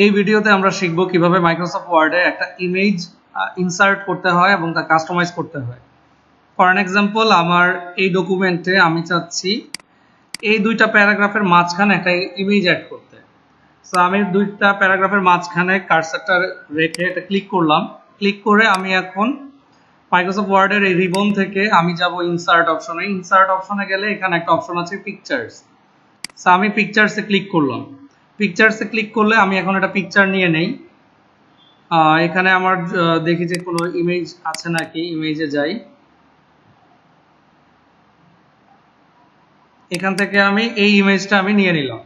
এই ভিডিওতে আমরা শিখব কিভাবে মাইক্রোসফট ওয়ার্ডে একটা ইমেজ ইনসার্ট করতে হয় এবং তা কাস্টমাইজ করতে হয়। ফর অ্যান এক্সাম্পল, আমার এই ডকুমেন্টে আমি চাচ্ছি এই দুইটা প্যারাগ্রাফের মাঝখানে একটা ইমেজ অ্যাড করতে। সো আমি দুইটা প্যারাগ্রাফের মাঝখানে কার্সারটা রেখে এটা ক্লিক করলাম। ক্লিক করে আমি এখন মাইক্রোসফট ওয়ার্ডের এই রিবন থেকে আমি যাব ইনসার্ট অপশনে। ইনসার্ট অপশনে গেলে এখানে একটা অপশন আছে পিকচার্স। সো আমি পিকচার্সে ক্লিক করলাম। পিকচার্সে ক্লিক করলে আমি এখন একটা পিকচার নিয়ে নেই। এখানে আমার দেখি যে কোনো ইমেজ আছে নাকি, ইমেজে যাই। এখান থেকে আমি এই ইমেজটা আমি নিয়ে নিলাম।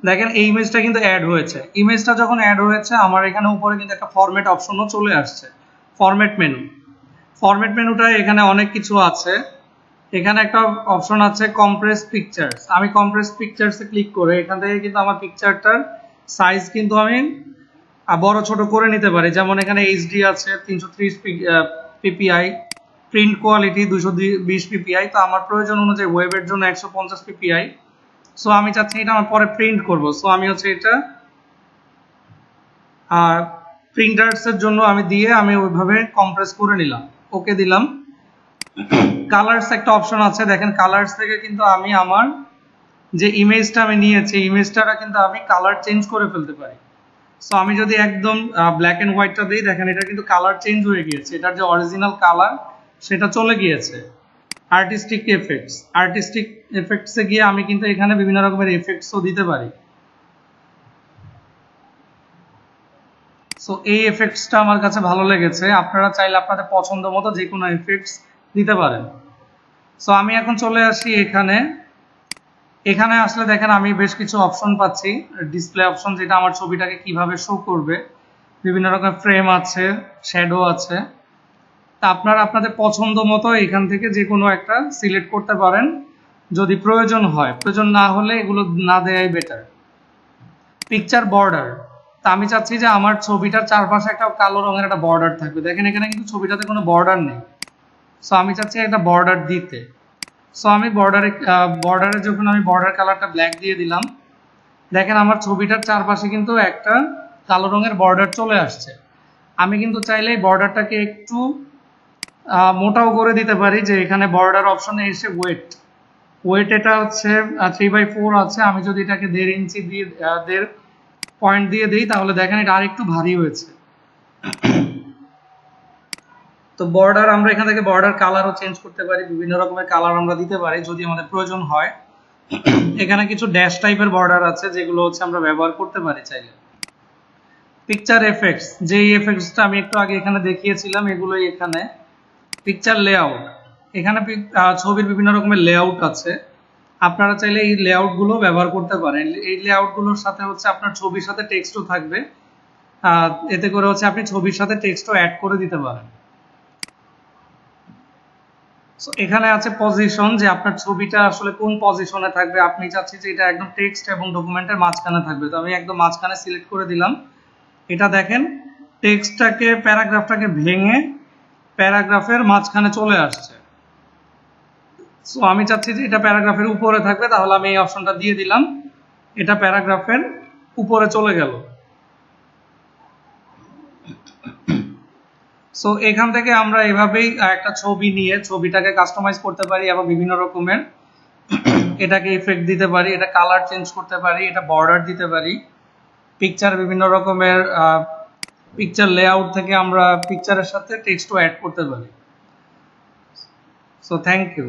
দেখেন এই ইমেজটা কিন্তু অ্যাড হয়েছে। ইমেজটা যখন অ্যাড হয়েছে আমার এখানে উপরে কিন্তু একটা ফরম্যাট অপশনও চলে আসছে, ফরম্যাট মেনু। ফরম্যাট মেনুটা এখানে অনেক কিছু আছে। এখানে একটা অপশন আছে কম্প্রেস পিকচার্স। আমি কম্প্রেস পিকচার্সে ক্লিক করে এখান থেকে কিন্তু আমার পিকচারটার সাইজ কিন্তু আমি বড় ছোট করে নিতে পারি। যেমন এখানে এইচডি আছে 330 পিপিআই, প্রিন্ট কোয়ালিটি 220 পিপিআই। তো আমার প্রয়োজন অনুযায়ী ওয়েবের জন্য 150 পিপিআই। সো আমি চাচ্ছি এটা আমার পরে প্রিন্ট করব। সো আমি হচ্ছে এটা প্রিন্টার্সের জন্য আমি দিয়ে আমি ওইভাবে কম্প্রেস করে নিলাম, ওকে দিলাম। কালার্স একটা অপশন আছে, দেখেন কালার্স থেকে কিন্তু আমি আমার যে ইমেজটা আমি নিয়েছি ইমেজটা কিন্তু আমি কালার চেঞ্জ করে ফেলতে পারি। সো আমি যদি একদম ব্ল্যাক এন্ড হোয়াইটটা দিই, দেখেন এটা কিন্তু কালার চেঞ্জ হয়ে গিয়েছে, এটার যে অরিজিনাল কালার সেটা চলে গিয়েছে। আর্টিস্টিক এফেক্টসে গিয়ে আমি কিন্তু এখানে বিভিন্ন রকমের এফেক্টসও দিতে পারি। সো এই এফেক্টসটা আমার কাছে ভালো লেগেছে। আপনারা চাইলে আপনাদের পছন্দ মতো যে কোনো এফেক্টস দিতে পারেন। সো আমি এখন চলে আসি এখানে। এখানে আসলে দেখেন আমি বেশ কিছু অপশন পাচ্ছি, ডিসপ্লে অপশন, যেটা আমার ছবিটাকে কিভাবে শো করবে। বিভিন্ন রকমের ফ্রেম আছে, শ্যাডো আছে। তা আপনারা আপনাদের পছন্দ মতো এখান থেকে যে কোনো একটা সিলেক্ট করতে পারেন যদি প্রয়োজন হয়। প্রয়োজন না হলে এগুলো না দেয়াই বেটার। পিকচার বর্ডার, তা আমি চাচ্ছি যে আমার ছবিটার চারপাশে একটা কালো রঙের একটা বর্ডার থাকবে। দেখেন এখানে কিন্তু ছবিটাতে কোনো বর্ডার নেই। সো আমি চাচ্ছি একটা বর্ডার দিতে। সো আমি বর্ডারে যখন আমি বর্ডার কালারটা ব্ল্যাক দিয়ে দিলাম, দেখেন আমার ছবিটার চারপাশে কিন্তু একটা কালো রঙের বর্ডার চলে আসছে। আমি কিন্তু চাইলে এই বর্ডারটাকে একটু মোটাও করে দিতে পারি, যে এখানে বর্ডার অপশনে এসে ওয়েট এটা হচ্ছে 3/4 আছে। আমি যদি এটাকে 1.5 ইঞ্চি দিয়ে 1.5 পয়েন্ট দিয়ে দিই, তাহলে দেখেন এটা আরেকটু ভারী হয়েছে। তো বর্ডার আমরা এখান থেকে বর্ডার কালারও চেঞ্জ করতে পারি, বিভিন্ন রকমের কালার আমরা দিতে পারি যদি আমাদের প্রয়োজন হয়। এখানে কিছু ড্যাশ টাইপের বর্ডার আছে যেগুলো হচ্ছে আমরা ব্যবহার করতে পারি চাইলে। পিকচার এফেক্টস, যে এফেক্টসটা আমি একটু আগে এখানে দেখিয়েছিলাম এগুলোই এখানে। পিকচার লেআউট, এখানে ছবির বিভিন্ন রকমের লেআউট আছে। আপনারা চাইলে এই লেআউট গুলো ব্যবহার করতে পারেন। এই লেআউট গুলোর সাথে হচ্ছে আপনার ছবির সাথে টেক্সটও থাকবে। এতে করে হচ্ছে আপনি ছবির সাথে টেক্সটও অ্যাড করে দিতে পারেন। সো এখানে আছে পজিশন, যে আপনার ছবিটা আসলে কোন পজিশনে থাকবে। আপনি চাচ্ছেন যে এটা একদম টেক্সট এবং ডকুমেন্টের মাঝখানে থাকবে, তো আমি একদম মাঝখানে সিলেক্ট করে দিলাম। এটা দেখেন টেক্সটটাকে প্যারাগ্রাফটাকে ভেঙে প্যারাগ্রাফের মাঝখানে চলে আসছে। সো আমি চাচ্ছি যে এটা প্যারাগ্রাফের উপরে থাকবে, তাহলে আমি এই অপশনটা দিয়ে দিলাম, এটা প্যারাগ্রাফের উপরে চলে গেল। সো এখান থেকে আমরা এভাবেই একটা ছবি নিয়ে ছবিটাকে কাস্টমাইজ করতে পারি এবং বিভিন্ন রকমের এটাকে ইফেক্ট দিতে পারি, এটা কালার চেঞ্জ করতে পারি, এটা বর্ডার দিতে পারি। পিকচার বিভিন্ন রকমের পিকচার লেআউট থেকে আমরা পিকচারের সাথে টেক্সটও অ্যাড করতে পারি। So thank you.